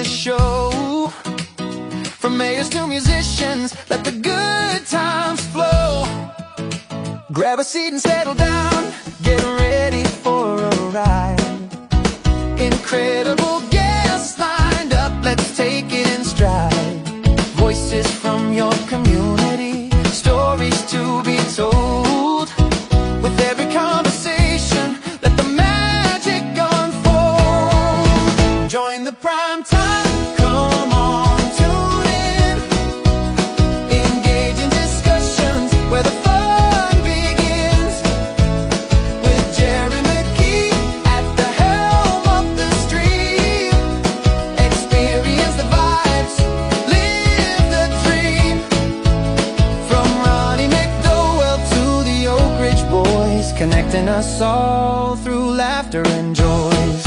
the show. From mayors to musicians, let the good times flow. Grab a seat and settle down, get ready for a ride. Incredible guests lined up, let's take it in stride. Voices from your community, stories to be told. With every conversation, let the magic unfold. Join the prime time, come on, tune in. Engage in discussions where the fun begins. With Jerry McKee at the helm of the stream. Experience the vibes, live the dream. From Ronnie McDowell to the Oak Ridge Boys, connecting us all through laughter and joys.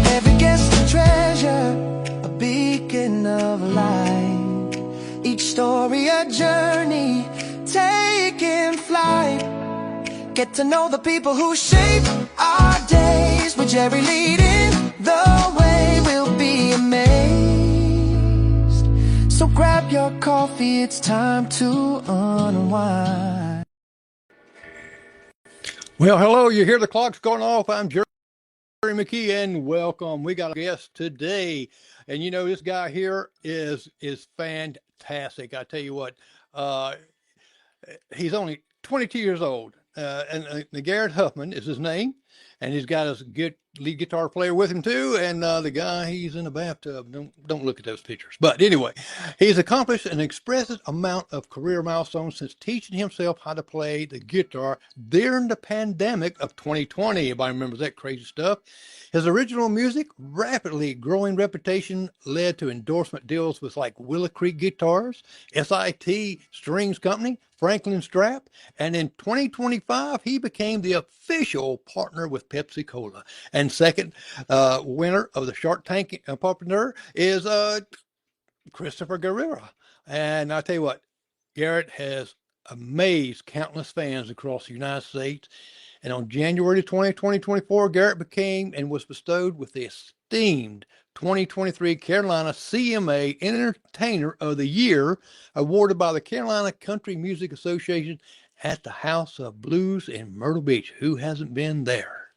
Every guest a treasure, a beacon of light. Each story a journey, taking flight. Get to know the people who shape our days. With Jerry leading the way, we'll be amazed. So grab your coffee, it's time to unwind. Well, hello, you hear the clock's going off. I'm Jerry McKee, and welcome. We got a guest today, and you know, this guy here is fantastic. I tell you what, he's only 22 years old, and Garrett Huffman is his name, and he's got his lead guitar player with him too, and the guy, he's in a bathtub. Don't look at those pictures. But anyway, he's accomplished an expressive amount of career milestones since teaching himself how to play the guitar during the pandemic of 2020. Everybody remembers that crazy stuff. His original music, rapidly growing reputation, led to endorsement deals with like Willow Creek Guitars, SIT Strings Company, Franklin Strap, and in 2025, he became the official partner with Pepsi Cola. And second winner of the Shark Tank Entrepreneur is Christopher Guerrero. And I tell you what, Garrett has amazed countless fans across the United States. And on January 20, 2024, Garrett became and was bestowed with the esteemed 2023 Carolina CMA Entertainer of the Year, awarded by the Carolina Country Music Association at the House of Blues in Myrtle Beach. Who hasn't been there?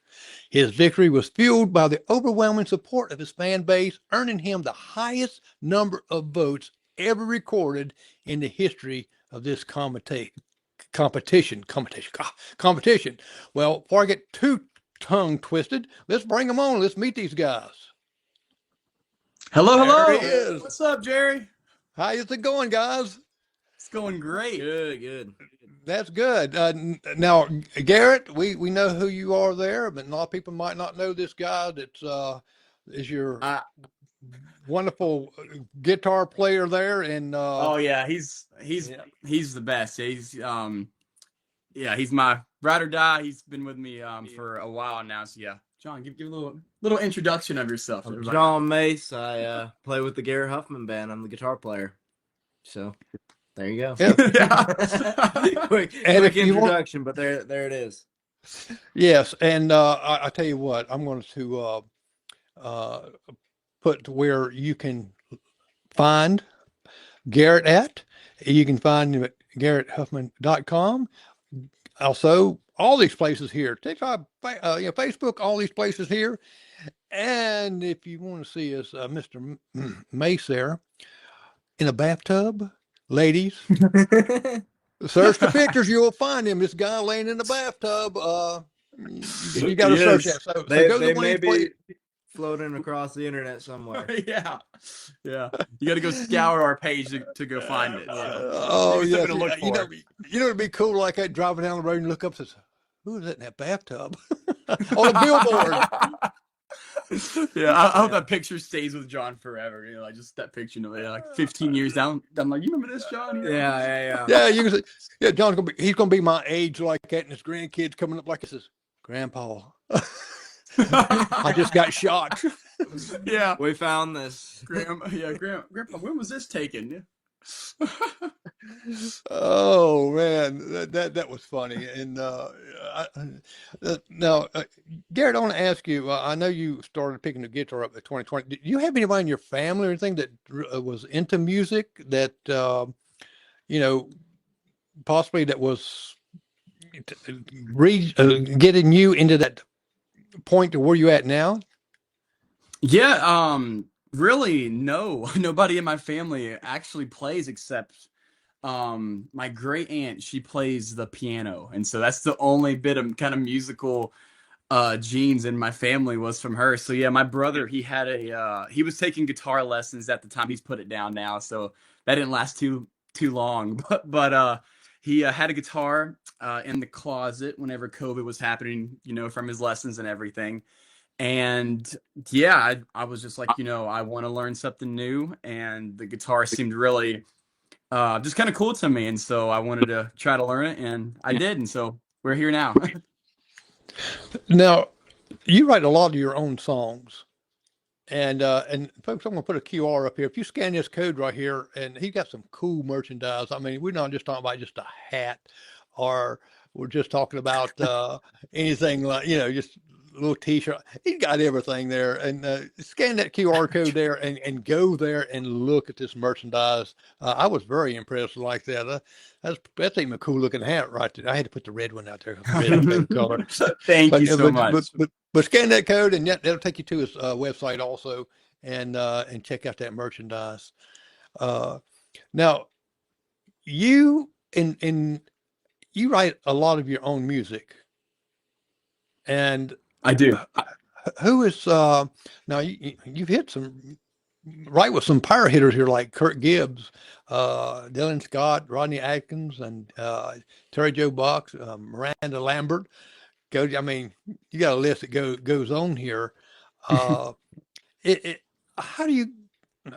His victory was fueled by the overwhelming support of his fan base, earning him the highest number of votes ever recorded in the history of this competition. Well, before I get too tongue twisted, let's bring them on. Let's meet these guys. Hello. There he is. What's up, Jerry? How is it going, guys? It's going great. Good. That's good. Now, Garrett, we know who you are there, but a lot of people might not know this guy that is your wonderful guitar player there. And oh yeah, he's the best. He's my ride or die. He's been with me for a while now. So yeah, John, give a little introduction of yourself. I'm John Mace. I play with the Garrett Huffman band. I'm the guitar player. So there you go. Yeah. quick introduction, but there it is. Yes, and I tell you what, I'm going to put where you can find Garrett at. You can find him at GarrettHuffman.com. Also, all these places here, TikTok, Facebook, all these places here. And if you want to see us, Mr. Mace there in a bathtub, ladies, search the pictures, you'll find him. This guy laying in the bathtub. You got to search that. So they may be floating across the internet somewhere. yeah. You got to go scour our page to go find it. Oh yeah. It'd be cool like that, driving down the road and look up and say, who is that in that bathtub? On a billboard. Yeah, I hope that picture stays with John forever. You know, like just that picture, like 15 years down. I'm like, you remember this, John? Yeah. Yeah, you can say, yeah, John's he's gonna be my age like that, and his grandkids coming up like this is Grandpa. I just got shot. Yeah, we found this. Grandpa, when was this taken? Oh man, that was funny. And now, Garrett, I want to ask you. I know you started picking the guitar up at 2020. Did you have anybody in your family or anything that was into music that you know possibly that was getting you into that point to where you at now? Yeah, really, no, nobody in my family actually plays except my great aunt. She plays the piano, and so that's the only bit of kind of musical genes in my family was from her. So yeah, my brother, he had he was taking guitar lessons at the time. He's put it down now, so that didn't last too long. But he had a guitar in the closet whenever COVID was happening, from his lessons and everything. And yeah, I was just like, I want to learn something new, and the guitar seemed really just kind of cool to me, and so I wanted to try to learn it, and I did, and so we're here now. Now, you write a lot of your own songs. And folks, I'm gonna put a QR up here. If you scan this code right here, and he got some cool merchandise. I mean, we're not just talking about just a hat, or we're just talking about anything like just a little T-shirt. He's got everything there. And scan that QR code there, and go there and look at this merchandise. I was very impressed like that. That's even a cool looking hat right there. I had to put the red one out there. Red is my favorite color. Thank But you so much. but scan that code, and that'll take you to his website also, and check out that merchandise. Now, you and you write a lot of your own music, and I do. who is now you've hit some right with some power hitters here like Kurt Gibbs, Dylan Scott, Rodney Atkins, and Terry Joe Box, Miranda Lambert. I mean, you got a list that goes on here. Uh, how do you?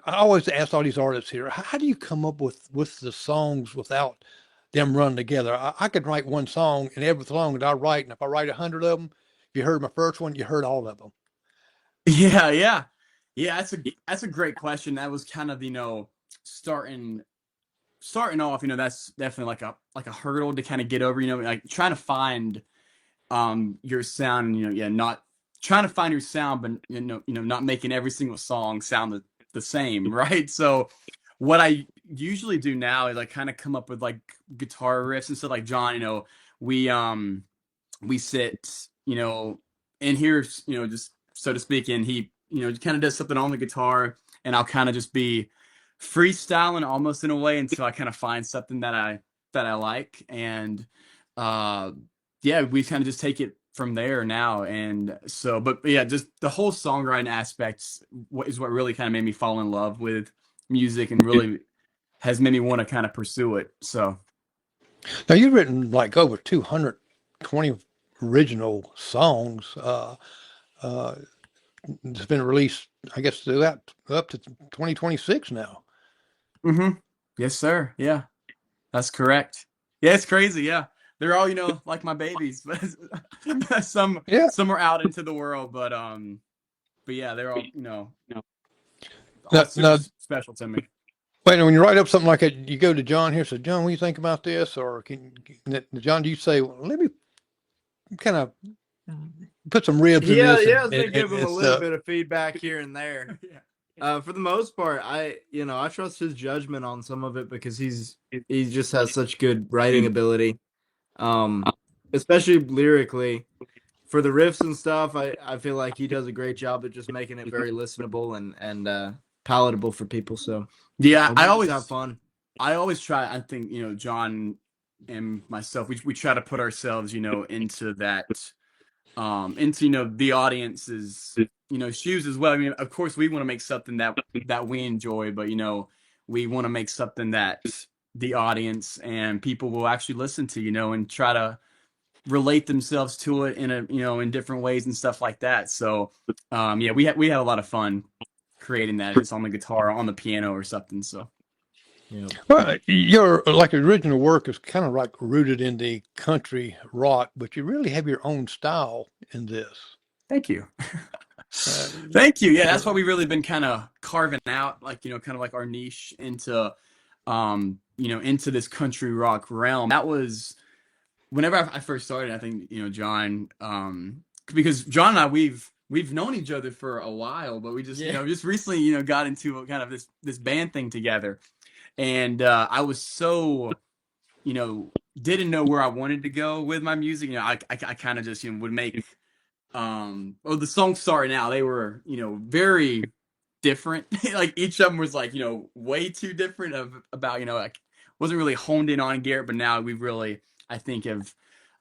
I always ask all these artists here, how do you come up with the songs without them running together? I could write one song, and every song that I write, and if I write 100 of them, if you heard my first one, you heard all of them. Yeah. That's a great question. That was kind of starting off. That's definitely like a hurdle to kind of get over. Like trying to find your sound. Not trying to find your sound, but not making every single song sound the same, right? So what I usually do now is I kind of come up with like guitar riffs and stuff. Like John, we sit, in here, just so to speak, and he, kind of does something on the guitar, and I'll kind of just be freestyling almost in a way until I kind of find something that I like, and yeah, we kind of just take it from there now. And so, but yeah, just the whole songwriting aspects is what really kind of made me fall in love with music, and really has made me want to kind of pursue it. So Now you've written like over 220 original songs. It's been released, I guess, throughout up to 2026 now. mm-hmm. Yes, sir. Yeah, that's correct. Yeah, it's crazy. Yeah, they're all like my babies, but some Yeah. are out into the world, but yeah, they're all Now, super now, special to me. wait, when you write up something like that, you go to John here. So, John, what do you think about this? Or John, do you say, well, let me kind of put some ribs in Yeah, this? yeah, they give him a little bit of feedback here and there. Yeah. For the most part, I trust his judgment on some of it because he just has such good writing ability, especially lyrically. For the riffs and stuff, I feel like he does a great job at just making it very listenable and palatable for people. So Yeah, I always have fun. I always try. I think John and myself, we try to put ourselves into that into the audience's shoes as well. I mean, of course, we want to make something that we enjoy, but we want to make something that the audience and people will actually listen to, and try to relate themselves to it in in different ways and stuff like that. So yeah, we had a lot of fun creating that. It's on the guitar, on the piano, or something. So Yeah. Well, your original work is kind of like rooted in the country rock, but you really have your own style in this. thank you. Thank you. Yeah, that's what we've really been kind of carving out, like kind of like our niche into into this country rock realm. That was whenever I first started. I think, John, because John and I, we've known each other for a while, but we just, just recently, got into kind of this band thing together. And I was so, didn't know where I wanted to go with my music. I kind of just, would make, the songs starting out, they were, very different. Like each of them was like, way too different about, like wasn't really honed in on Garrett, but now we've really, I think, have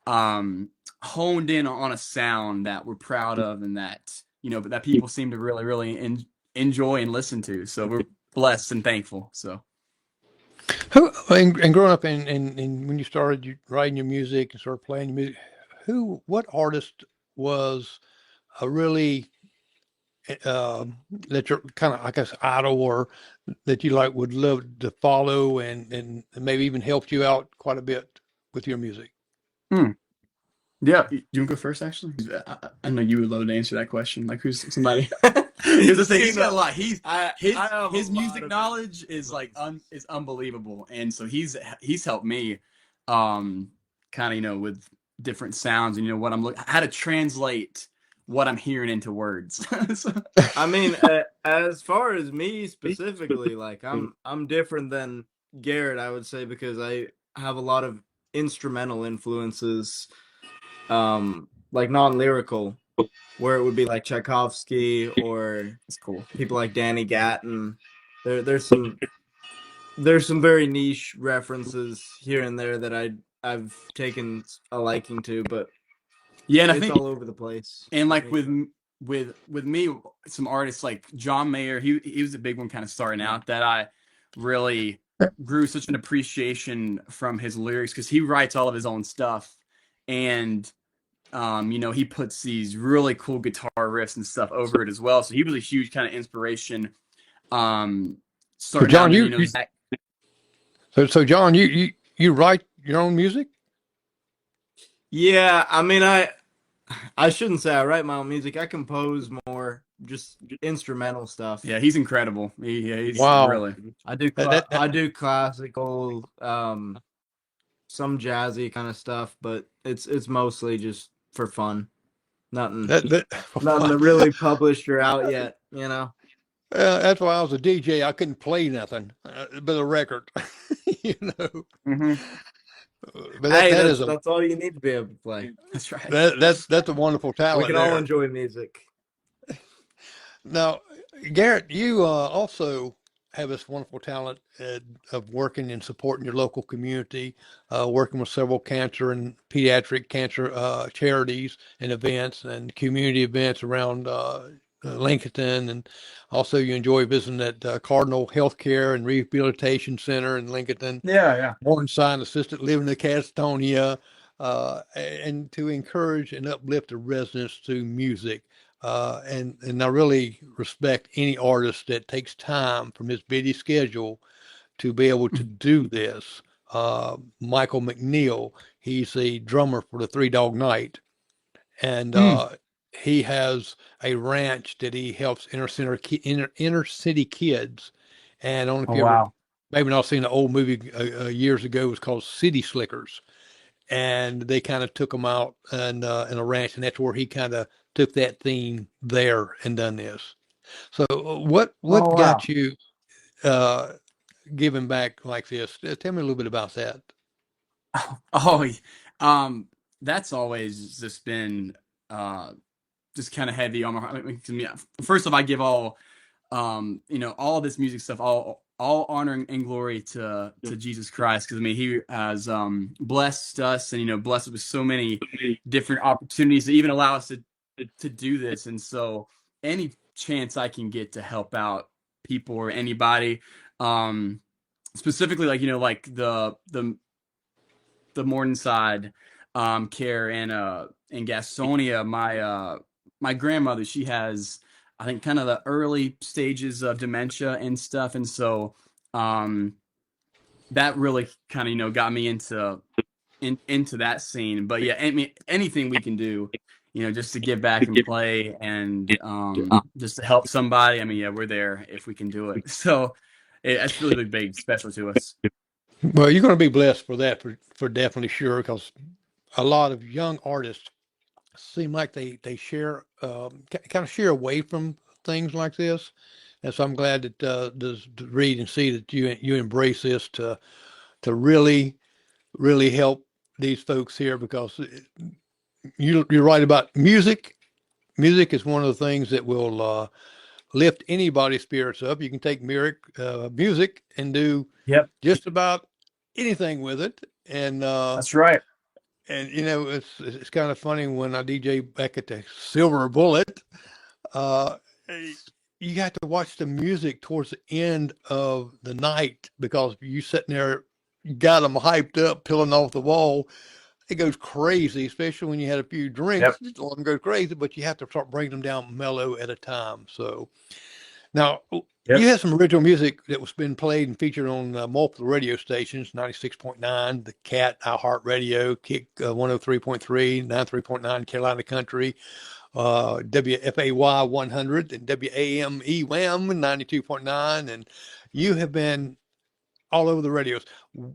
honed in on a sound that we're proud of and that, but that people seem to really, really enjoy and listen to. So we're blessed and thankful. So. And growing up and when you started writing your music and started playing your music, what artist was a really that you're kind of, I guess, idol, or that you would love to follow and maybe even helped you out quite a bit with your music? Yeah, you want to go first? Actually, I know you would love to answer that question. Like, who's somebody? He's got a lot. His music knowledge is like is unbelievable, and so he's helped me, kind of with different sounds and what I'm how to translate what I'm hearing into words. So. I mean, as far as me specifically, like I'm different than Garrett, I would say, because I have a lot of instrumental influences, like non-lyrical, where it would be like Tchaikovsky or it's cool people like Danny Gatton. There's some very niche references here and there that I've taken a liking to, but yeah, and I it's think all over the place. And like with me, some artists like John Mayer, he was a big one kind of starting out that I really grew such an appreciation from his lyrics, because he writes all of his own stuff, and he puts these really cool guitar riffs and stuff over it as well. So he was a huge kind of inspiration. Starting so John, out, so John, you write your own music? Yeah, I mean, I shouldn't say I write my own music. I compose more just instrumental stuff. Yeah, he's incredible. He's wow. Really. I do classical, some jazzy kind of stuff, but it's mostly just for fun. Nothing to really published or out yet, That's why I was a DJ. I couldn't play nothing but a record, Mm-hmm. But that's all you need to be able to play. That's right. That's a wonderful talent. We can all enjoy music. Now, Garrett, you also have this wonderful talent of working and supporting your local community, working with several cancer and pediatric cancer charities and events and community events around Lincoln, and also you enjoy visiting at Cardinal Healthcare and Rehabilitation Center in Lincoln. Yeah. Morningside Assisted Living in Gastonia, and to encourage and uplift the residents through music. And I really respect any artist that takes time from his busy schedule to be able to do this. Michael McNeil, he's the drummer for the Three Dog Night, and he has a ranch that he helps inner city kids. And I don't know if you ever, maybe not seen an old movie years ago. It was called City Slickers, and they kind of took them out and in a ranch, and that's where he kind of took that theme there and done this. So what got you giving back like this? Tell me a little bit about that. That's always just been just kind of heavy on my heart. To me, first off, I give all all this music stuff, all honor and glory to Jesus Christ, because he has blessed us and blessed us with so many different opportunities to even allow us to do this. And so any chance I can get to help out people or anybody, specifically like the Morningside care in Gastonia, my grandmother, she has, I think, kind of the early stages of dementia and stuff, and so that really kind of got me into that scene. But yeah, anything we can do, just to give back and play and just to help somebody. We're there if we can do it. So That's really big, special to us. Well, you're going to be blessed for that, for definitely sure, because a lot of young artists seem like they share kind of share away from things like this, and so I'm glad that to read and see that you embrace this to really help these folks here, because you're right about music. Music is one of the things that will lift anybody's spirits up. You can take music and do Yep, just about anything with it, and that's right. it's kind of funny when I DJ back at the Silver Bullet. Uh, you got to watch the music towards the end of the night, because you sitting there, you got them hyped up, peeling off the wall. It goes crazy, especially when you had a few drinks. Yep. It let them go crazy, but you have to start bringing them down mellow at a time. So now Yep. you had some original music that was been played and featured on multiple radio stations: 96.9, The Cat, iHeartRadio, Kick 103.3, 93.9, Carolina Country, WFAY 100, and WAME WAM 92.9, and you have been all over the radios.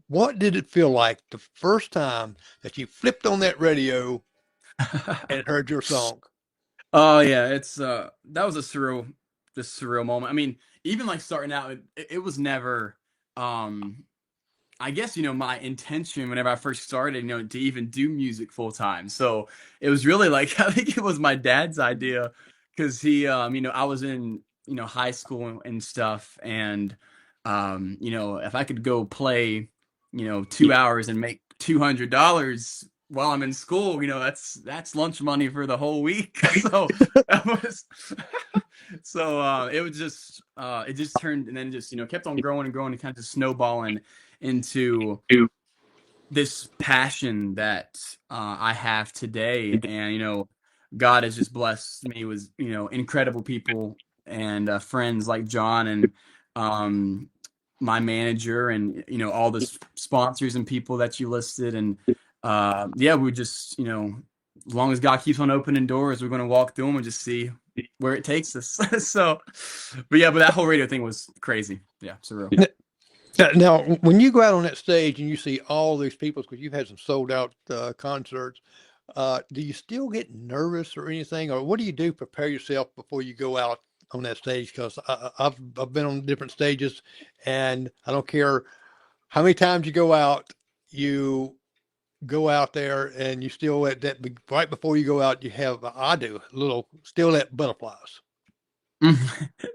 What did it feel like the first time that you flipped on that radio and heard your song? Oh yeah, it's that was a surreal moment. I mean, even like starting out, it was never I guess, my intention whenever I first started, to even do music full time. So it was really like, I think it was my dad's idea, because he, I was in, high school and stuff. And, if I could go play, 2 hours and make $200 while I'm in school, that's lunch money for the whole week. So that was, so it just turned, and then just, kept on growing and growing, and kind of just snowballing into this passion that I have today. And God has just blessed me with incredible people and friends like John, and my manager, and all the sponsors and people that you listed. And yeah, we just as long as God keeps on opening doors, we're going to walk through them and just see where it takes us. So but that whole radio thing was crazy. Yeah, surreal. Now, when you go out on that stage and you see all these people, because you've had some sold out concerts, do you still get nervous or anything, or what do you do to prepare yourself before you go out on that stage? Because I've been on different stages, and I don't care how many times you go out there, and you still right before you go out, you have I do a little still at butterflies.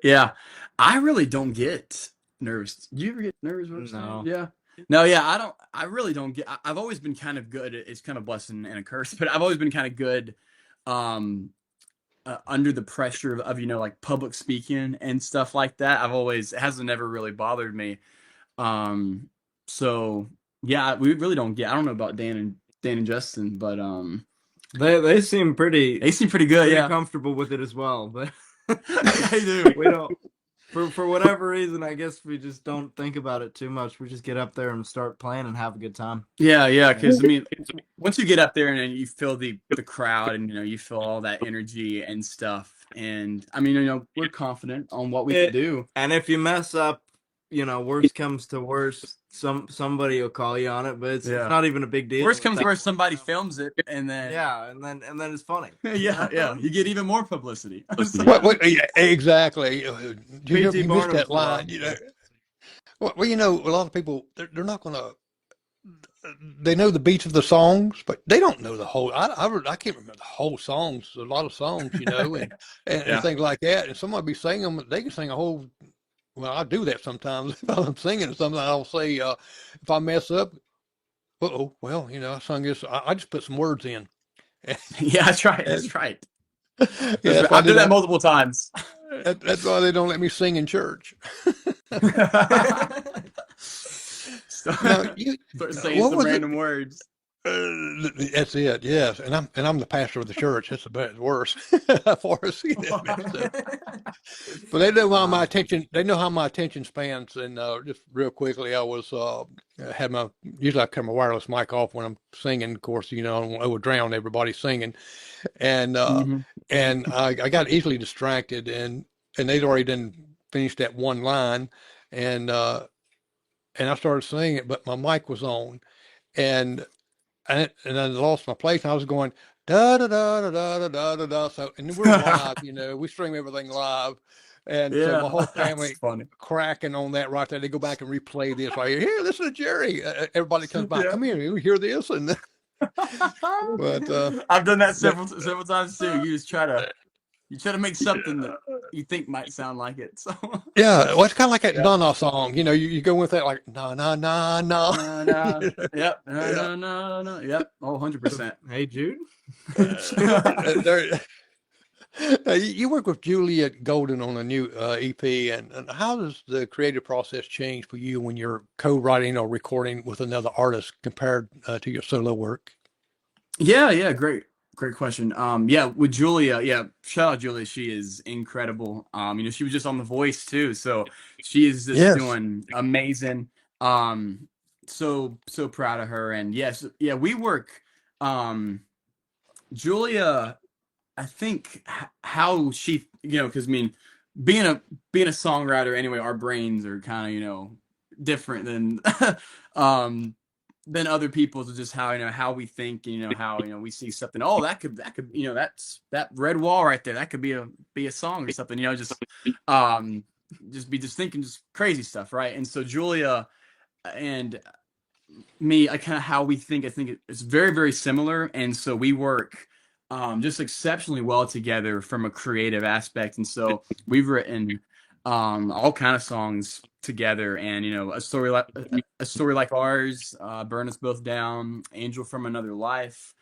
Yeah, I really don't get nervous. Do you ever get nervous? No. Yeah. No, yeah, I really don't get. I've always been kind of good. It's kind of a blessing and a curse, but I've always been kind of good um under the pressure of like public speaking and stuff like that. It hasn't ever really bothered me. So yeah, we really don't get. I don't know about Dan and Justin, but They seem pretty they seem pretty good. pretty Yeah. comfortable with it as well, but They do. we don't. For whatever reason, I guess we just don't think about it too much. We just get up there and start playing and have a good time. Yeah, because I mean, once you get up there and then you feel the crowd, and you feel all that energy and stuff, and I mean, we're confident on what we can do. And if you mess up, worst comes to worst, somebody will call you on it, but it's not even a big deal. Worst comes to worst, somebody films it, and then and then it's funny. yeah, you get even more publicity. Yeah, exactly. You P.T. missed Barnum's that law. line. Well, a lot of people they're not going to. They know the beats of the songs, but they don't know the whole. I can't remember the whole songs. A lot of songs, and Yeah. things like that. And somebody be singing them. They can sing a whole. Well, I do that sometimes. If I'm singing something, I'll say, if I mess up, well, I sung this. I just put some words in. Yeah, that's right. That's right. Yeah, I've done that multiple times. That's why they don't let me sing in church. Now, Start saying what some was it? random words. That's it. Yes, and I'm the pastor of the church. That's worse for us. But they know how my attention. They know how my attention spans. And just real quickly, I was usually I cut my wireless mic off when I'm singing. Of course, I would drown everybody singing, and and I got easily distracted, and they'd already done finished that one line, and I started singing it, but my mic was on, and and I lost my place. And I was going da da da da da da da da da. So, and we're live, we stream everything live, and so my Yeah, whole that's family funny. cracking on that right there. They go back and replay this right here. Listen to Jerry. Everybody comes by. Yeah. Come here. We hear this, and but I've done that several times too. You try to make something that you think might sound like it. So yeah, well, it's kind of like that Yeah. Donna song. You go with that like na na na na. Yep. No. Yep. Oh, 100%. Hey, Jude. There- you work with Julia Golden on a new EP, and how does the creative process change for you when you're co-writing or recording with another artist compared to your solo work? Yeah. Great question. Yeah, with Julia, shout out Julia. She is incredible. She was just on The Voice too, so she is just Yes. doing amazing. So proud of her. And yes, yeah, we work. Julia, I think how she, because I mean, being a songwriter anyway, our brains are kind of different than other people's. Just how we think, how we see something. Oh, that could that's that red wall right there. That could be a song or something. Just thinking just crazy stuff, right? And so Julia and me, I kind of how we think. I think it's very very similar, and so we work just exceptionally well together from a creative aspect. And so we've written all kind of songs together, and a story like ours, Burn Us Both Down, Angel from Another Life,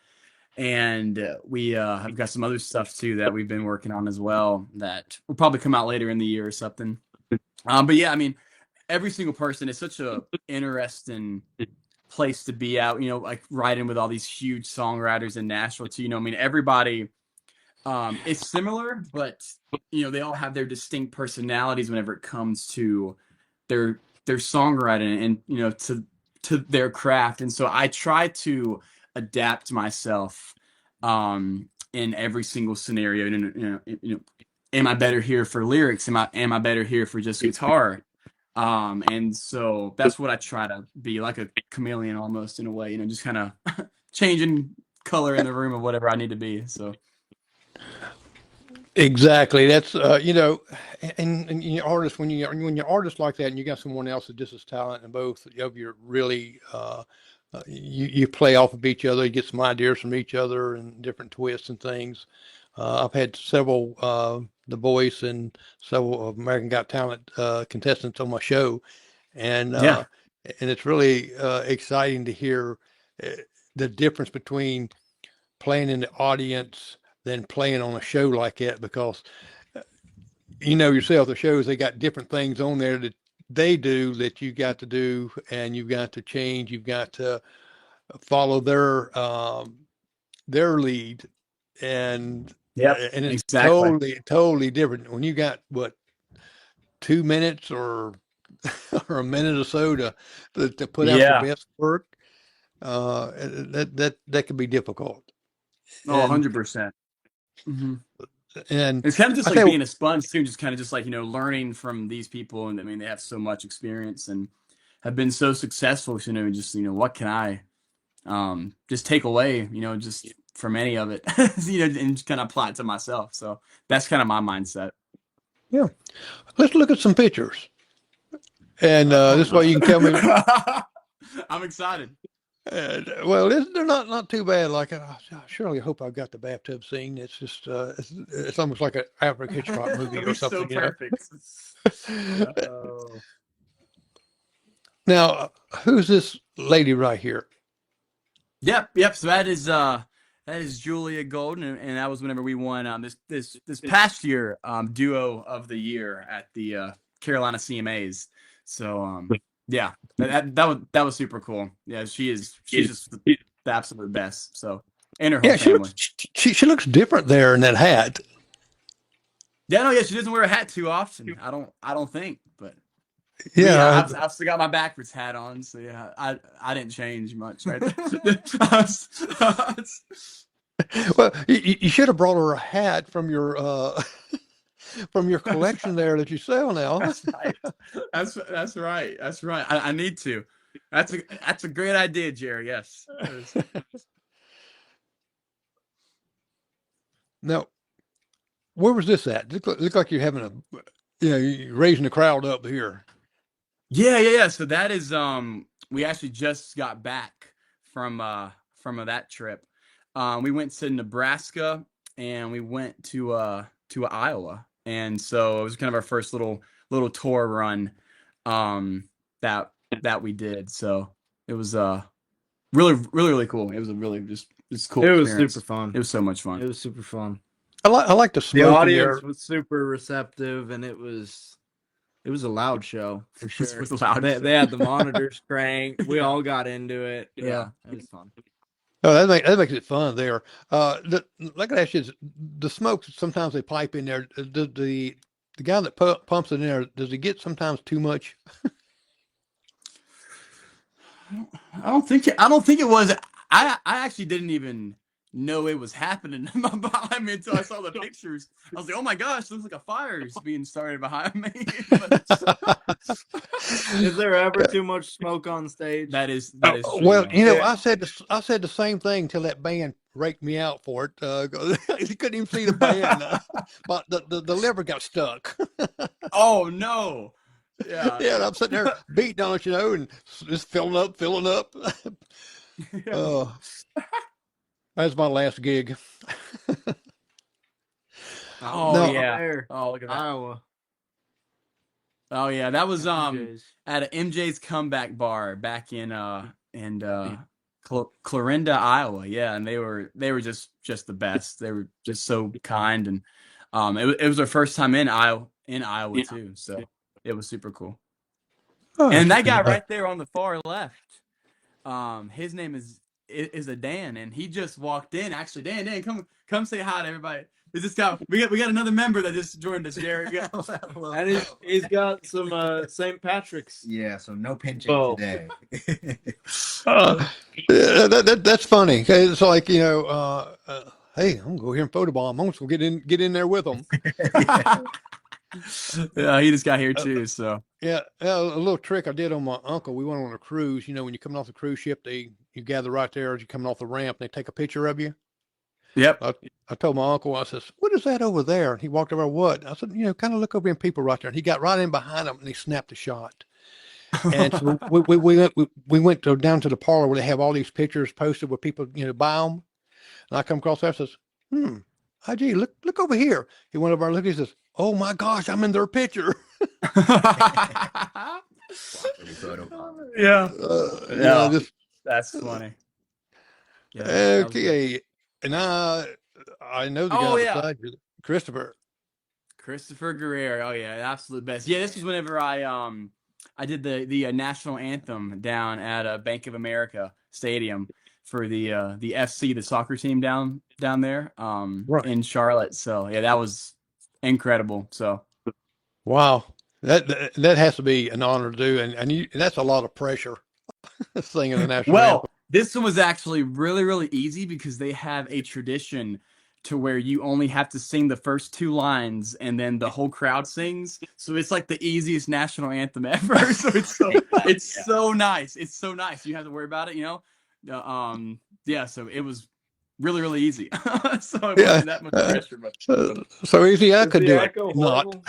and we have got some other stuff too that we've been working on as well that will probably come out later in the year or something. But yeah, I mean, every single person is such a interesting place to be out, like writing with all these huge songwriters in Nashville too. I mean, everybody it's similar, but they all have their distinct personalities whenever it comes to their songwriting and to their craft. And so I try to adapt myself in every single scenario. Am I better here for lyrics? Am I better here for just guitar? And so that's what I try to be, like a chameleon almost, in a way, just kind of changing color in the room of whatever I need to be. So Exactly. That's and you're artists when you're artists like that, and you got someone else that's just as talented, and both of you really you play off of each other, you get some ideas from each other and different twists and things. I've had several The Voice and several of American Got Talent contestants on my show, and Yeah. and it's really exciting to hear the difference between playing in the audience than playing on a show like that, because yourself, the shows, they got different things on there that they do that you got to do, and you've got to change, you've got to follow their lead, and Yep, and it's exactly. totally different when you got 2 minutes or or a minute or so to put out Yeah. your best work. That could be difficult. Oh, And 100%. hmm and It's kind of just I like tell being a sponge too, just kind of just like, learning from these people. And I mean, they have so much experience and have been so successful, just, what can I just take away, just from any of it, and just kind of apply it to myself. So that's kind of my mindset. yeah, let's look at some pictures, and this way you can tell me. I'm excited. Well, they're not too bad. Like I surely hope I've got the bathtub scene. It's just it's almost like an Alfred Hitchcock movie It'll or be so something. perfect. Oh. Now, who's this lady right here? Yep. So that is Julia Golden, and that was whenever we won this past year duo of the year at the Carolina CMAs. So yeah, that was super cool. Yeah, she's just the absolute best. So, and her whole Yeah, family. she looks different there in that hat. Yeah, no, she doesn't wear a hat too often. I don't think, but Yeah, I've still got my backwards hat on, so yeah, I didn't change much, right? well, you should have brought her a hat from your from your collection there that you sell now. That's right. That's right. That's right. I need to. That's a great idea, Jerry. Yes. Now, where was this at? Look like you're having you're raising the crowd up here. Yeah. So that is we actually just got back from that trip. We went to Nebraska and we went to Iowa. And so it was kind of our first little tour run that we did. So it was really cool. It was a really just cool It was experience. super fun. It was so much fun. It was super fun. I like the The smoke in audience there. was super receptive, and it was a loud show for It sure. was a loud show. They had the monitors cranked. We all got into it. Yeah, it was fun. Oh, that makes it fun there. Like I asked you, the smoke, sometimes they pipe in there. Does the guy that pumps it in there, does he get sometimes too much? I don't think it was. I actually didn't even know it was happening behind me until I saw the pictures. I was like, oh my gosh, looks like a fire is being started behind me. Is there ever too much smoke on stage? that is true. Well, Yeah. I said the same thing until that band raked me out for it. You couldn't even see the band, but the lever got stuck. Oh no. Yeah. Yeah, and I'm sitting there beating on it, and just filling up. That's my last gig. Oh No. yeah. There. Oh look at that. Iowa. Oh yeah, that was MJ's. at a MJ's Comeback Bar back in Clarinda, Iowa. Yeah, and they were just the best. They were just so kind, and it was our first time in Iowa too. So it was super cool. Oh, And that guy right there on the far left, his name is a Dan, and he just walked in. Actually, Dan, come say hi to everybody. Is this guy? We got another member that just joined us, Jerry. And he's got some St. Patrick's. Yeah, so no pinching Oh. today. That's funny. It's like, hey, I'm gonna go here and photobomb. I'm just gonna get in there with them. Yeah, he just got here too. So Yeah, a little trick I did on my uncle. We went on a cruise. When you're coming off the cruise ship, you gather right there as you're coming off the ramp. And they take a picture of you. yep. I told my uncle, I says, "What is that over there?" And he walked over. What? I said, kind of look over in people right there. And he got right in behind him and he snapped a shot. And so we went down to the parlor where they have all these pictures posted where people buy them. And I come across there and says, IG, look over here. He went over and looked. He says, "Oh my gosh, I'm in their picture." Yeah. Yeah, just That's funny. Yeah. okay. And I know the Oh, guy yeah. beside you, Christopher Guerrero. Oh yeah, absolute best. Yeah, this was whenever I did the national anthem down at Bank of America Stadium for the FC, the soccer team down there Right. in Charlotte. So yeah, that was incredible. So Wow, that has to be an honor to do, and that's a lot of pressure singing the national anthem. This one was actually really easy because they have a tradition to where you only have to sing the first two lines and then the whole crowd sings. So it's like the easiest national anthem ever. So it's so nice. It's so nice. You don't have to worry about it, Yeah, so it was really easy. So it wasn't that much pressure. But So easy, I could do it. Echo Not. horrible?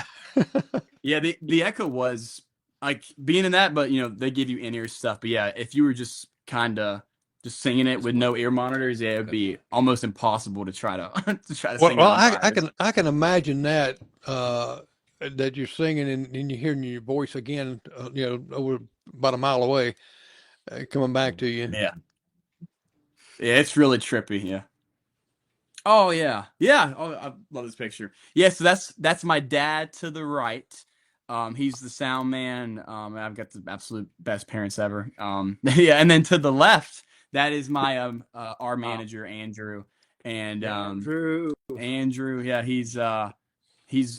yeah, the echo was like being in that, but they give you in-ear stuff. But yeah, if you were just kind of just singing it with no ear monitors, yeah, it'd be almost impossible to try to sing it. Well, on I can imagine that you're singing and you're hearing your voice again, over about a mile away, coming back to you. Yeah, it's really trippy. Yeah. Oh yeah. Oh, I love this picture. Yeah, so that's my dad to the right. He's the sound man. I've got the absolute best parents ever. Yeah, and then to the left, that is my our manager Andrew, and Andrew. Yeah, he's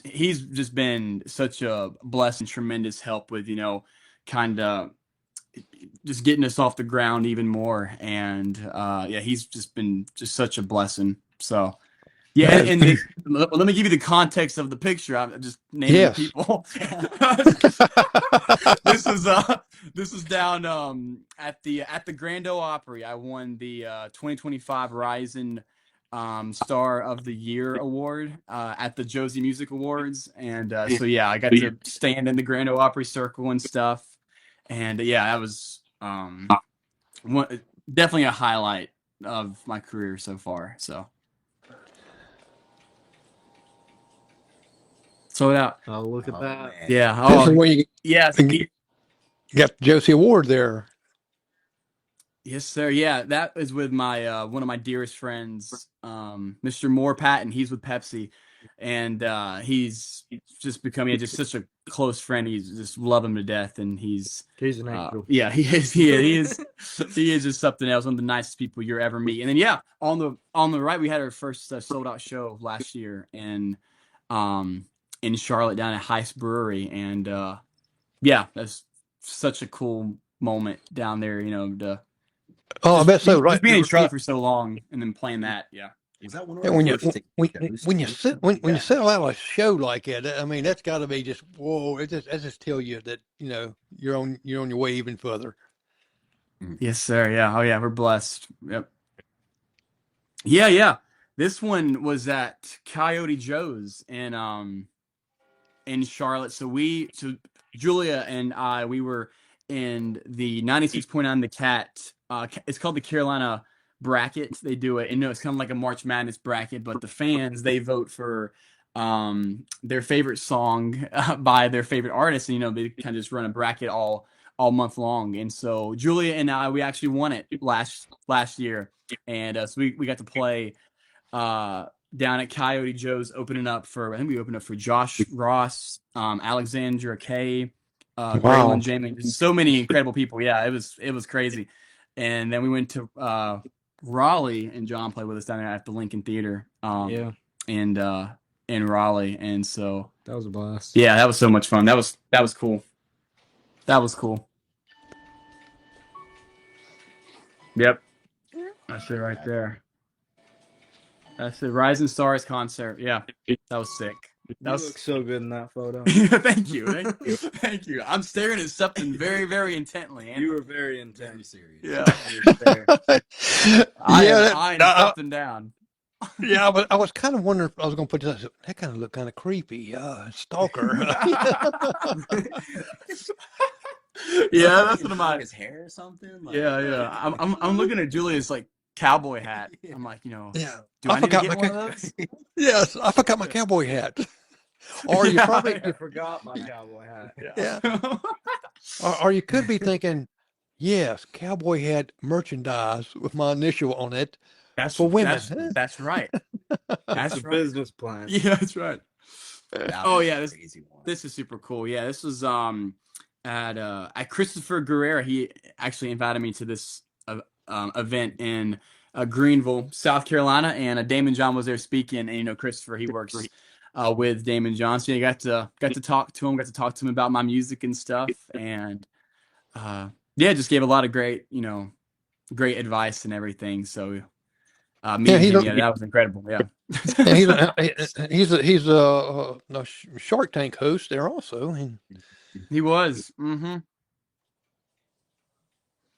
just been such a blessed and tremendous help with kind of just getting us off the ground even more, and yeah, he's just been such a blessing. So Yeah, That is and let me give you the context of the picture. I'm just naming Yes. the people. This is this is down at the Grand Ole Opry. I won the 2025 Rising Star of the Year award at the Josie Music Awards, and so yeah, I got to stand in the Grand Ole Opry circle and stuff, and yeah, that was definitely a highlight of my career so far. So yeah, Oh, look at Oh, that. man. yeah, This is where you yes, got the Josie Award there. yes, sir. Yeah, that is with my one of my dearest friends, Mr. Moore Patton. He's with Pepsi, and he's just becoming just such a close friend. He's just love him to death, and he's He's an angel. yeah, he is he is just something else. One of the nicest people you'll ever meet. And then yeah, on the right, we had our first sold out show last year, and in Charlotte down at Heist Brewery, and yeah, that's such a cool moment down there. You know, to Oh, I bet so. just Right. being in Charlotte for so long and then playing that, yeah. Was that one of Yeah, our when you first shows, when you too? sit when you Yeah. sell out a show like that, I mean that's got to be just whoa. It just tell you that you're on your way even further. Yes, sir. Yeah. Oh, yeah. We're blessed. Yep. Yeah. This one was at Coyote Joe's in Charlotte. So Julia and I, we were in the 96.9 The Cat. It's called the Carolina bracket. They do it, and it's kind of like a March Madness bracket, but the fans, they vote for their favorite song by their favorite artist, and they kind of just run a bracket all month long. And so Julia and I, we actually won it last year, and so we got to play down at Coyote Joe's, I think we opened up for Josh Ross, Alexandra Kay, Wow. Braylon James, so many incredible people. Yeah, it was crazy. And then we went to Raleigh, and John played with us down there at the Lincoln Theater. Yeah, And in Raleigh, and so that was a blast. yeah, that was so much fun. That was cool. That was cool. Yep, that's it right there. That's the Rising Stars concert. Yeah, that was sick. That You was look so good in that photo. Thank you. Thank you. I'm staring at something very, very intently. And You were very Very intense. serious. yeah, Yeah, am eyeing something down. yeah. But I was kind of wondering if I was going to put this. That kind of looked kind of creepy. Stalker. Yeah, that's what I'm Like at. his hair or something. Like, Yeah. I'm looking at Julia's like cowboy hat. I'm like, Yeah. do I need to forgot get my one of those? Yes, I forgot my cowboy hat. Or you Yeah. probably I forgot my cowboy hat. yeah. Or you could be thinking, yes, cowboy hat merchandise with my initial on it. That's For women. That's right. That's That's a right. business plan. Yeah, that's right. that Oh, was yeah, a this- crazy one. This is super cool. Yeah, this was at Christopher Guerrera. He actually invited me to this event in Greenville, South Carolina, and Damon John was there speaking. And Christopher, he works with Damon John, so I got to talk to him. Got to talk to him about my music and stuff, and yeah, just gave a lot of great great advice and everything. So meeting him, that was incredible. Yeah. And he's a Shark Tank host there also. And He was. Mm-hmm.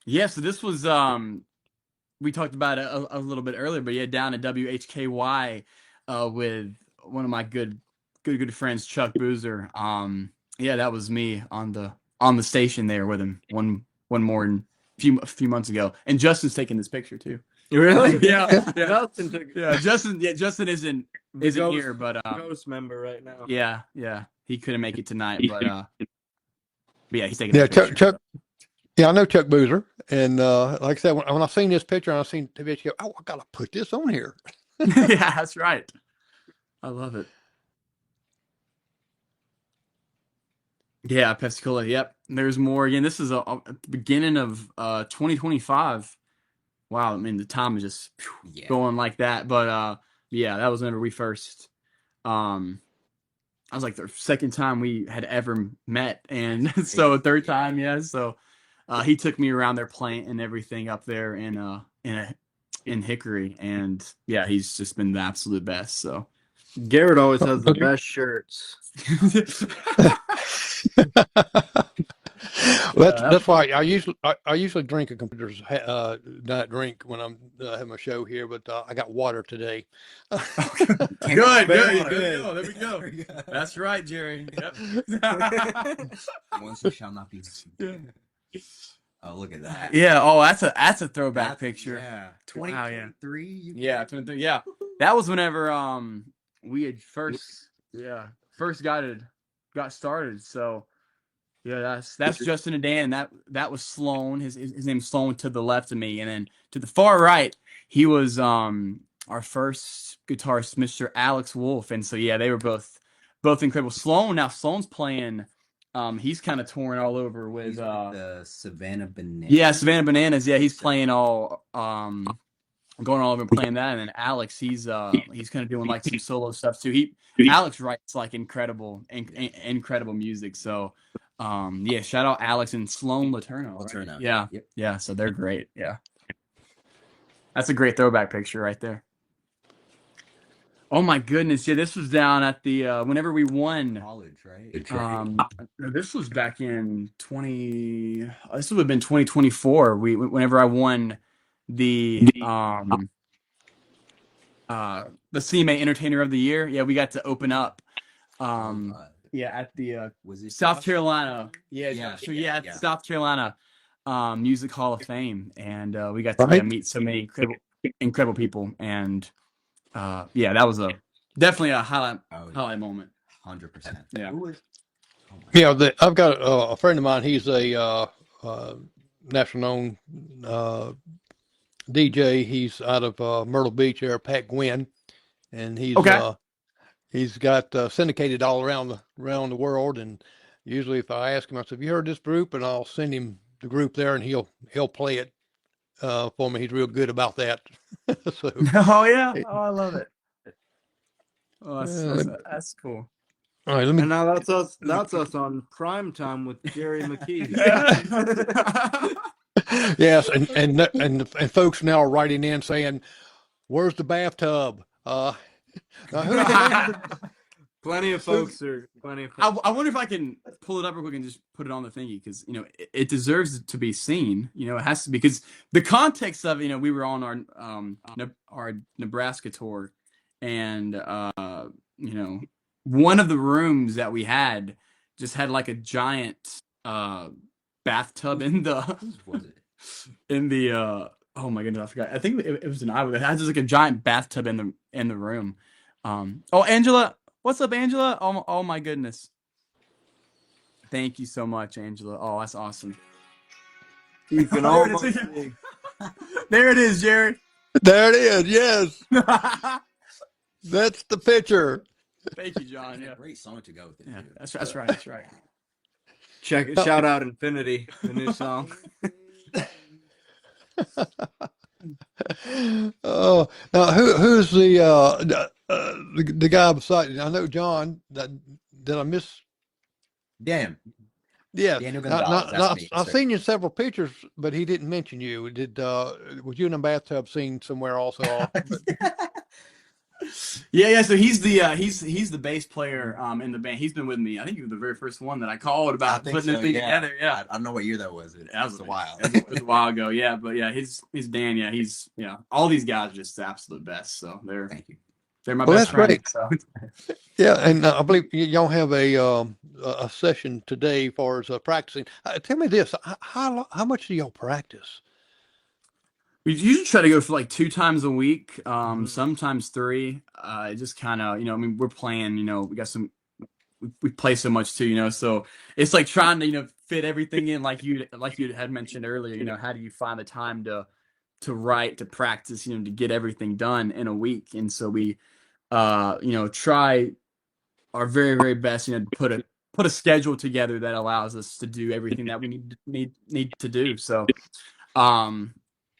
Yeah, so this was we talked about it a little bit earlier, but yeah, down at WHKY with one of my good friends, Chuck Boozer. Yeah, that was me on the station there with him one morning a few months ago. And Justin's taking this picture too. Really? Yeah. Justin took Yeah, Justin isn't ghost- here, but ghost member right now. yeah, he couldn't make it tonight, but yeah, he's taking yeah, the picture. Chuck. Yeah, I know Chuck Boozer, and like I said, when I seen this picture, and I seen WHK, I gotta put this on here. Yeah, that's right. I love it. Yeah, Pensacola. Yep. There's more. Again, this is at the beginning of 2025. Wow, I mean the time is just Yeah. going like that. But yeah, that was whenever we first I was like the second time we had ever met, and so third time, yeah. So he took me around their plant and everything up there in in Hickory, and yeah, he's just been the absolute best. So Garrett always has the best shirts. Well, that's why I usually drink a computer's not drink when I'm having a show here, but I got water today. Good. Very There we good. go. That's right, Jerry. Yep. Once you shall not be seen. Oh, look at that. Yeah. Oh, that's a throwback That's- picture. Yeah. Wow, yeah. 2023. Yeah, 23. Yeah, that was whenever we had first got started. So yeah, that's Justin and Dan, and that was Sloan. His name's Sloan to the left of me, and then to the far right, he was our first guitarist, Mr. Alex Wolf. And so yeah, they were both incredible. Sloan's playing. He's kind of touring all over with He's with the Savannah Bananas. yeah, Savannah Bananas. Yeah, he's playing all going all over and playing that. And then Alex, he's kind of doing like some solo stuff too. Alex writes like incredible music. So yeah, shout out Alex and Sloan Laterno. Right? Laterno. Yeah. Yep. Yeah, so they're great. Yeah. That's a great throwback picture right there. Oh my goodness. Yeah, this was down at the whenever we won. College, right? This was back in this would have been 2024. Whenever I won the CMA Entertainer of the Year. Yeah, we got to open up yeah, at the Was it South Josh? Carolina. Yeah, Yeah, so yeah, at yeah. South Carolina Music Hall of Fame, and we got to Right. meet so many incredible people, and yeah, that was definitely a highlight moment. 100%. Yeah. Who was? Oh my Yeah, I've got a friend of mine. He's a national known DJ. He's out of Myrtle Beach there, Pat Gwynn, and he's got syndicated all around the world. And usually, if I ask him, I said, "Have you heard this group?" and I'll send him the group there, and he'll play it for me. He's real good about that. So Oh yeah. Oh, I love it. Oh, that's cool. all right, let me. And now that's us. That's us on prime time with Jerry McKee. Yes, and folks now are writing in saying, "Where's the bathtub?" Now, Plenty of folks are. I wonder if I can pull it up real quick and just put it on the thingy, because it deserves to be seen. It has to be, because the context of it. We were on our Nebraska tour, and one of the rooms that we had just had like a giant bathtub in the was it? oh my goodness, I forgot. I think it was an Iowa. It had just like a giant bathtub in the room. Oh, Angela, what's up, Angela? Oh my goodness. Thank you so much, Angela. Oh, that's awesome. You can There it almost is. see. There it is, Jerry. There it is. Yes, that's the picture. Thank you, John. Yeah, Great song to go with it. yeah, too. that's right. That's right. Shout out Infinity, the new song. Oh, now who's the guy beside you? I know John. Did I miss? Damn. Yeah, Daniel Gonzalez, that's me, I've sir. seen you in several pictures, but he didn't mention you. Was you in a bathtub scene somewhere also? Yeah. So he's the bass player in the band. He's been with me. I think he was the very first one that I called I about think putting this so, thing yeah. together. Yeah. I don't know what year that was. It That was a while. It was a while ago, yeah. But yeah, he's Dan. Yeah, he's all these guys are just the absolute best. So Thank you. they're my Well, best that's friends. great. So. Yeah, and I believe y'all have a session today as far as practicing. Tell me this: how much do y'all practice? We usually try to go for like 2 times a week, sometimes 3. It just kind of, we're playing, we got some, we play so much too, so it's like trying to, fit everything in, like you had mentioned earlier. How do you find the time to write, to practice, to get everything done in a week? And so we, try our very, very best, to put a schedule together that allows us to do everything that we need to do. So,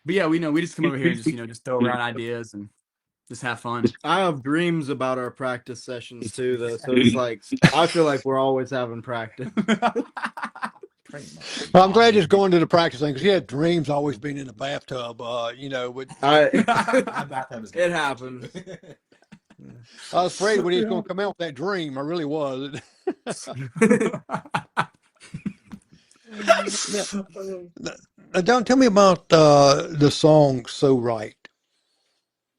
but yeah, we just come over here and just throw around ideas and just have fun. I have dreams about our practice sessions too, though. So it's like I feel like we're always having practice. Pretty much. Well, I'm glad he's going to the practice thing because he had dreams always being in the bathtub. You know, with, My bathtub is It happens. I was afraid when he was going to come out with that dream. I really was. Don't tell me about the song "So Right."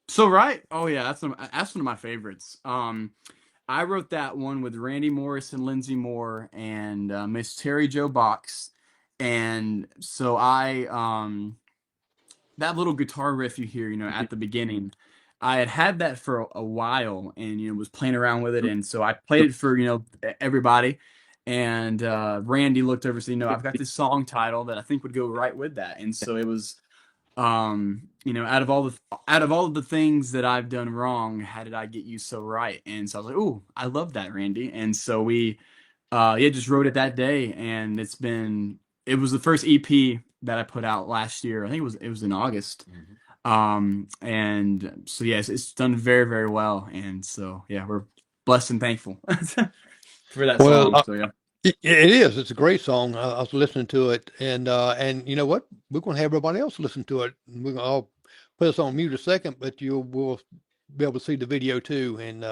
So right. Oh yeah, that's one of my favorites. I wrote that one with Randy Morris and Lindsey Moore and Miss Terry Jo Box, and so that little guitar riff you hear, at the beginning, I had that for a while, and was playing around with it, and so I played it for everybody, and Randy looked over and said, I've got this song title that I think would go right with that, and so it was. Out of all the things that I've done wrong, how did I get you so right? And so I was like, "Ooh, I love that, Randy." And so we, just wrote it that day, and it was the first EP that I put out last year. I think it was in August. And so yes, it's done very, very well, and so yeah, we're blessed and thankful for that Well, song. So yeah. It is. It's a great song. I was listening to it, and you know what? We're going to have everybody else listen to it. We're going to all put us on mute a second, but we'll be able to see the video too, and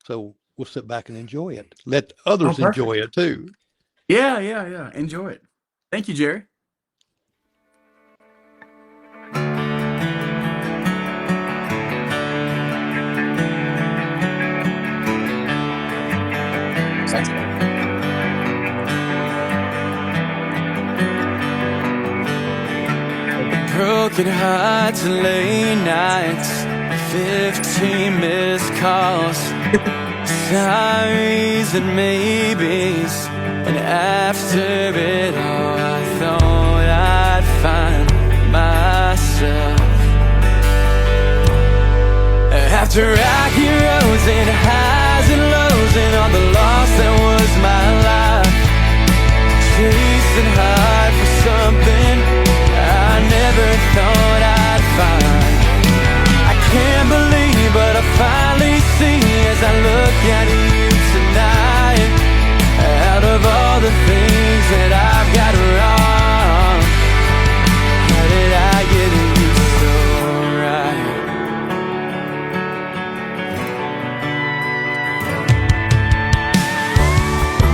so we'll sit back and enjoy it. Let others perfect. enjoy it too. Yeah. Enjoy it. Thank you, Jerry. Broken hearts and late nights, 15 missed calls, sorries and maybes, and after it all I thought I'd find myself. After rocky roads and highs and lows and all the loss that was my life, chasing hard for something I never thought I'd find. I can't believe, but I finally see as I look at you tonight. Out of all the things that I've got wrong, how did I get you so right?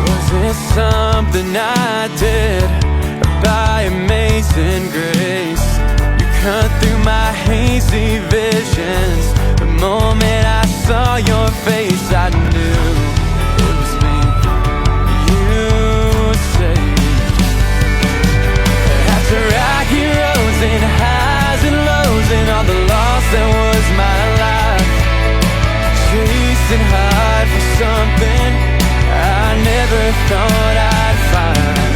Was it something I did? By amazing grace, you cut through my hazy visions. The moment I saw your face, I knew it was me. You saved. After rocky roads and highs and lows and all the loss that was my life, chasing hard for something I never thought I'd find.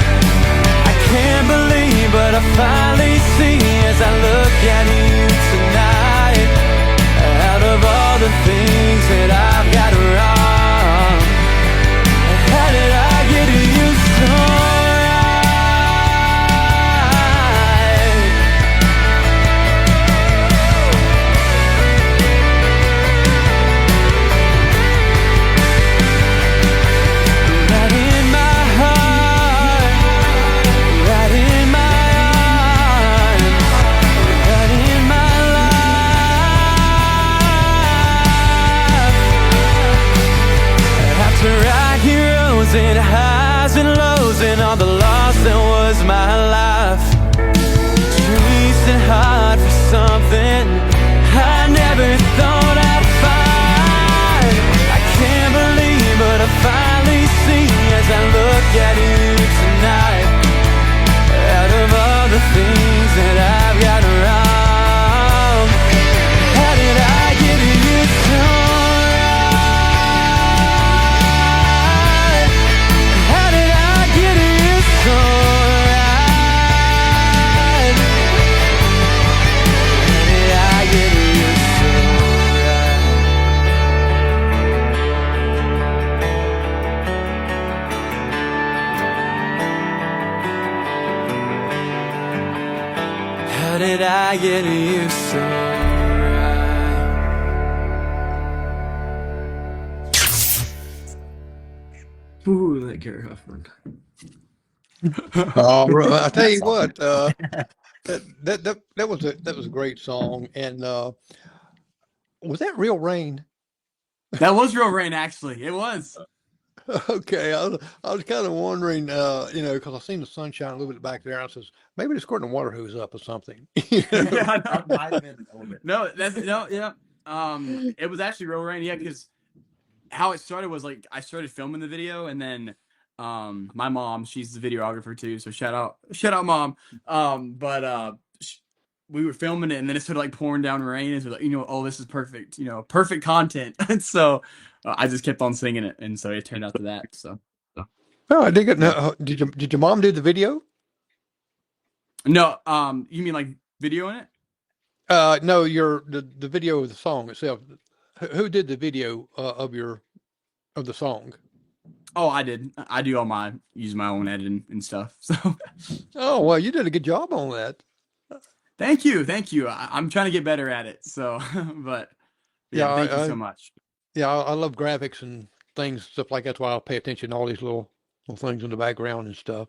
Can't believe, but I finally see as I look at you tonight. Out of all the things that I've got wrong, how did I get you so right? Right in my heart, right in my arms, right in my life. After rocky roads and highs and lows and all the loss that was my life, chasing hard for something I never thought I'd find. I can't believe, but I finally see as I look at you tonight. Out of all the things that I've got wrong, how did I get you so right? How did I get you so right? How did I get you so right? How did I get you so right? Ooh, that Garrett Huffman. I tell you That's awesome. what, that was a great song. And was that real rain? That was real rain, actually. It was. Okay, I was kind of wondering, because I seen the sunshine a little bit back there. I says maybe they're squirting the water hose up or something. You know? Yeah, That might have been a little bit. no, that's no, yeah. It was actually real rain, yeah, because how it started was like I started filming the video, and then my mom, she's the videographer too, so shout out mom. But we were filming it, and then it started like pouring down rain, and so like, oh, this is perfect, perfect content. And so I just kept on singing it, and so it turned out to that. So Oh, I did. No, did your mom do the video? no, you mean like videoing it? No, the video of the song itself. Who did the video of the song? Oh, I did. I do use my own editing and stuff. So Oh, well, you did a good job on that. thank you, thank you. I'm trying to get better at it. So, but Yeah, yeah, thank you so much. I love graphics and things, stuff like that. That's why I'll pay attention to all these little things in the background and stuff.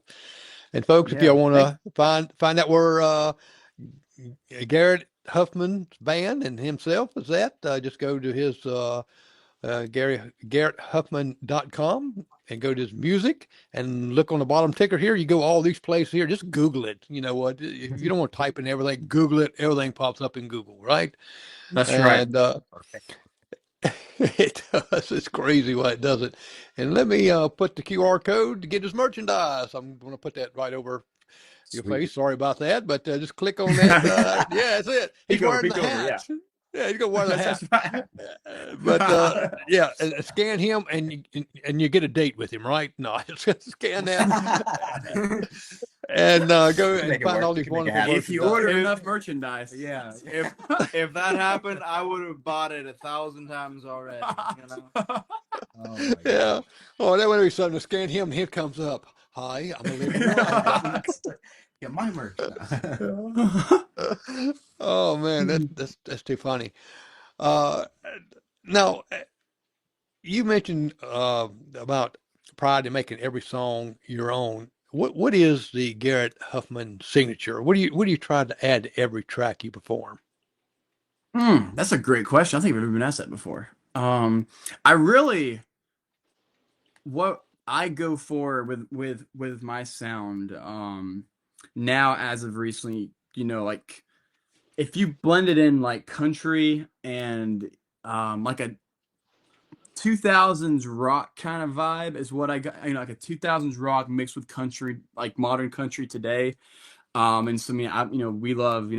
And folks, if Yeah, y'all want to find out where Garrett Huffman's band and himself is at, just go to his GarrettHuffman.com and go to his music and look on the bottom ticker here. You go all these places here. Just Google it. You know what? If you don't want to type in everything, Google it. Everything pops up in Google, right? That's right. And it does. It's crazy why it does it. And let me put the QR code to get his merchandise. I'm going to put that right over your Sweet. face. Sorry about that, but just click on that. Yeah, that's it. He's Peek over, wearing the peek over, hat. Yeah, he's gonna wear the hat. That's right. But yeah, scan him and you get a date with him, right? No, just scan that and go and Make it find work. all You these can make it wonderful happen. If you merchandise. order enough merchandise, yeah. If that happened, I would have bought it 1,000 times already. You know? Oh my Yeah. God. Oh, that would be something to scan him and here comes up. Hi, I'm a living writer. Get my merch. Oh man, that's too funny. Now you mentioned about pride in making every song your own. What is the Garrett Huffman signature? What do you try to add to every track you perform? That's a great question. I think I've never been asked that before. I really what I go for with my sound now as of recently, like if you blend it in like country and like a 2000s rock kind of vibe is what I got, like a 2000s rock mixed with country, like modern country today. And so we love,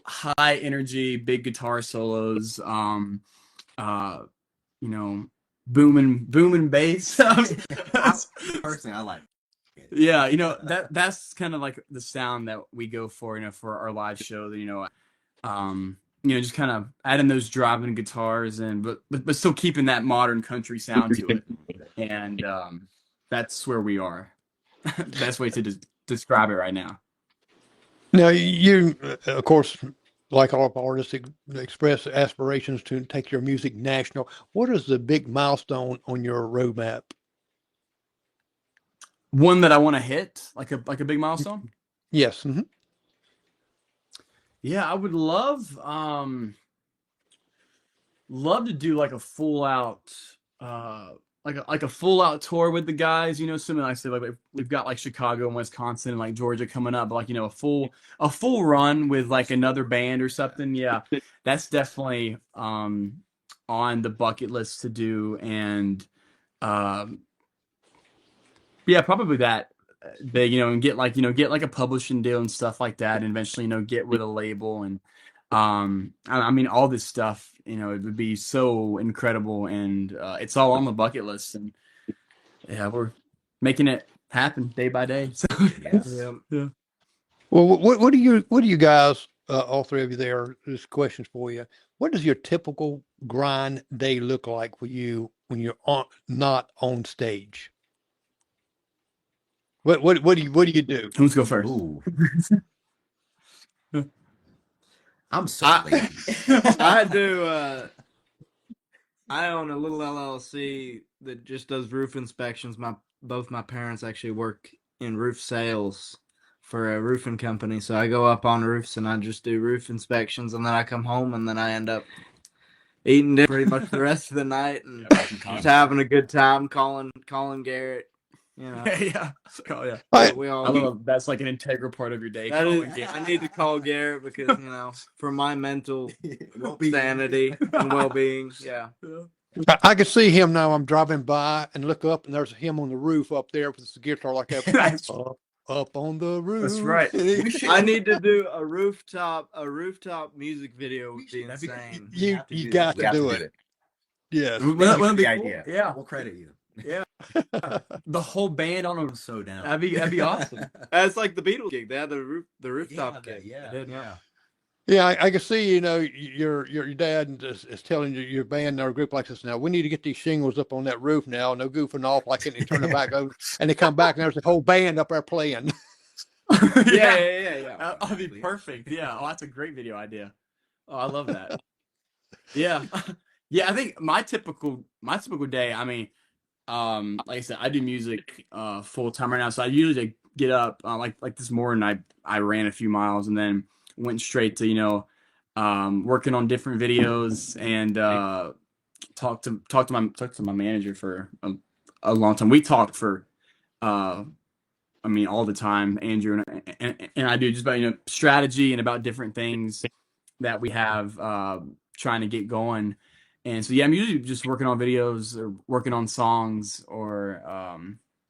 high energy, big guitar solos, you know, booming bass. Personally, I like it. Yeah, that's kind of like the sound that we go for, for our live show. Just kind of adding those driving guitars and but still keeping that modern country sound to it. And that's where we are. Best way to describe it right now. Now you, of course, like all artists, express aspirations to take your music national. What is the big milestone on your roadmap? One that I want to hit, like a big milestone. Yes. Mm-hmm. Yeah, I would love to do like a full out like a full out tour with the guys, something like I say, like we've got like Chicago and Wisconsin and like Georgia coming up, but like a full run with like another band or something. Yeah, that's definitely on the bucket list to do. And yeah, probably that big, and get like a publishing deal and stuff like that, and eventually get with a label. And I mean all this stuff, it would be so incredible, and it's all on the bucket list. And yeah, we're making it happen day by day. So Yes. yeah. Well, what do you guys, all three of you there, this question's for you. What does your typical grind day look like for you when you're not on stage? What do you do? Who's go first? Ooh. I'm sorry. I do. I own a little LLC that just does roof inspections. Both my parents actually work in roof sales for a roofing company. So I go up on roofs and I just do roof inspections, and then I come home and then I end up eating dinner pretty much the rest of the night and just having a good time calling Garrett. You know, Yeah. Oh, yeah. we I all. love that's like an integral part of your day. That calling is, Garrett. I need to call Garrett because for my mental Well-being. sanity and well-being. Yeah. I can see him now. I'm driving by and look up, and there's him on the roof up there with his guitar like that. That's- Up on the roof. That's right. I need to do a rooftop music video would be That'd be- insane. You got to do it. Yes. Wouldn't the it be cool? idea. Yeah. We'll credit you. Yeah. The whole band on a. I'm so down. That'd be awesome. That's like the Beatles gig. They had the rooftop yeah, gig. yeah, They did. yeah. Yeah, I can see, your dad is telling your band or group like this now, we need to get these shingles up on that roof now. No goofing off like it and turn it back over. And they come back and there's the whole band up there playing. Yeah. That'd be perfect. Yeah. Oh, that's a great video idea. Oh, I love that. Yeah. Yeah. I think my typical day, I mean, like I said, I do music full time right now. So I usually get up like this morning, I ran a few miles and then went straight to, working on different videos and talked to my manager for a long time. We talked for I mean, all the time, Andrew and I do just about strategy and about different things that we have trying to get going. And so yeah, I'm usually just working on videos or working on songs or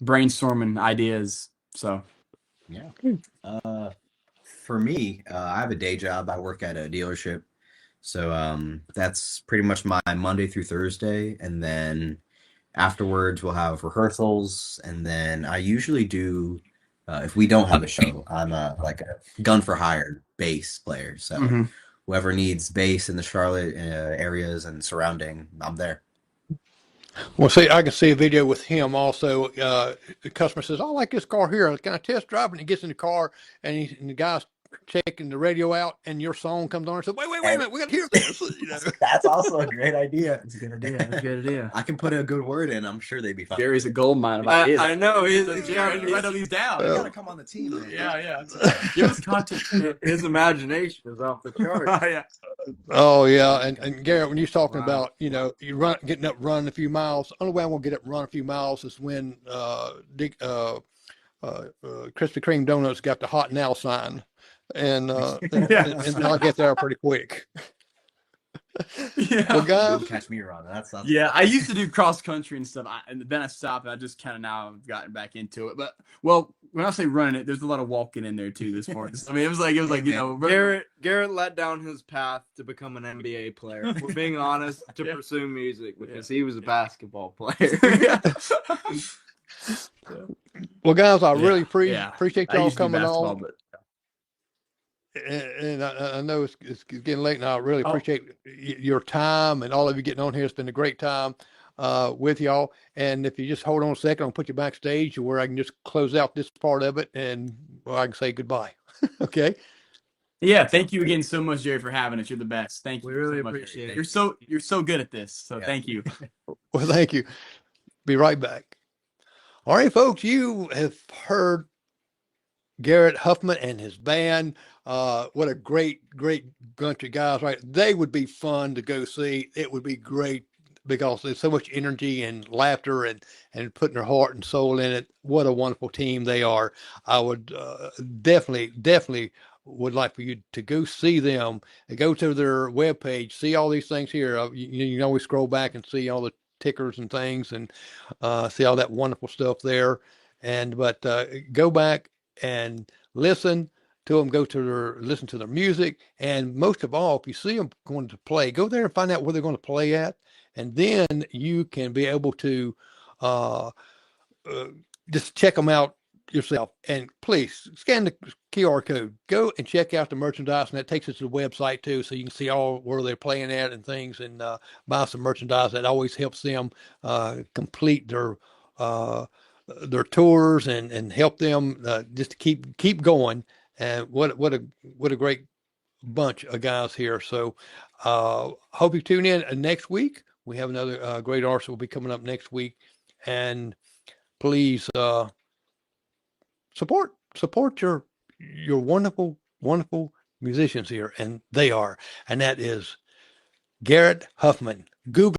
brainstorming ideas. So Yeah. For me, I have a day job. I work at a dealership. So that's pretty much my Monday through Thursday. And then afterwards, we'll have rehearsals. And then I usually do, if we don't have a show, I'm like a gun for hire bass player. So whoever needs bass in the Charlotte areas and surrounding, I'm there. Well, see, I can see a video with him also. The customer says, I like this car here. Can I test drive? And he gets in the car and the guy's checking the radio out and your song comes on and says, wait a minute, we got to hear this. That's also a great idea. That's a good idea. That's a good idea. I can put a good word in. I'm sure they'd be fine. Gary's a gold mine of ideas. I know. He's Write all these down. You gotta come on the team, man. Yeah. Give us content. his imagination is off the chart. Yeah. Oh yeah, and Garrett, when you're talking about you getting up, running a few miles, only way I'm gonna get up, and run a few miles is when Krispy Kreme donuts got the hot now sign, and and I'll get there pretty quick. Yeah. Well, guys, Don't catch me around. That's Yeah, I used to do cross country and stuff, and then I stopped. And I just kind of now have gotten back into it. But when I say running it, there's a lot of walking in there too this morning. I mean, it was like Garrett let down his path to become an NBA player. We're being honest, to pursue music because he was a basketball player. well, guys, I really appreciate I y'all used to do coming basketball, on. but And I know it's getting late, and I really appreciate your time and all of you getting on here. It's been a great time with y'all. And if you just hold on a second, I'll put you backstage where I can just close out this part of it, and I can say goodbye. Okay. yeah, thank you again so much, Jerry, for having us. You're the best. Thank you. We really so much. appreciate it. You're so good at this. So thank you. Well, thank you. Be right back. All right, folks, you have heard Garrett Huffman and his band. What a great bunch of guys, right? They would be fun to go see. It would be great because there's so much energy and laughter and putting their heart and soul in it. What a wonderful team they are. I would definitely would like for you to go see them and go to their webpage, see all these things here. You can always scroll back and see all the tickers and things and see all that wonderful stuff there. But go back and listen to them, listen to their music. And most of all, if you see them going to play, go there and find out where they're going to play at. And then you can be able to just check them out yourself. And please scan the QR code, go and check out the merchandise. And that takes us to the website too. So you can see all where they're playing at and things and buy some merchandise. That always helps them complete their tours and help them just to keep going. And what a great bunch of guys here. So hope you tune in next week. We have another great artist will be coming up next week. And please support your wonderful, wonderful musicians here, and they are, and that is Garrett Huffman. Google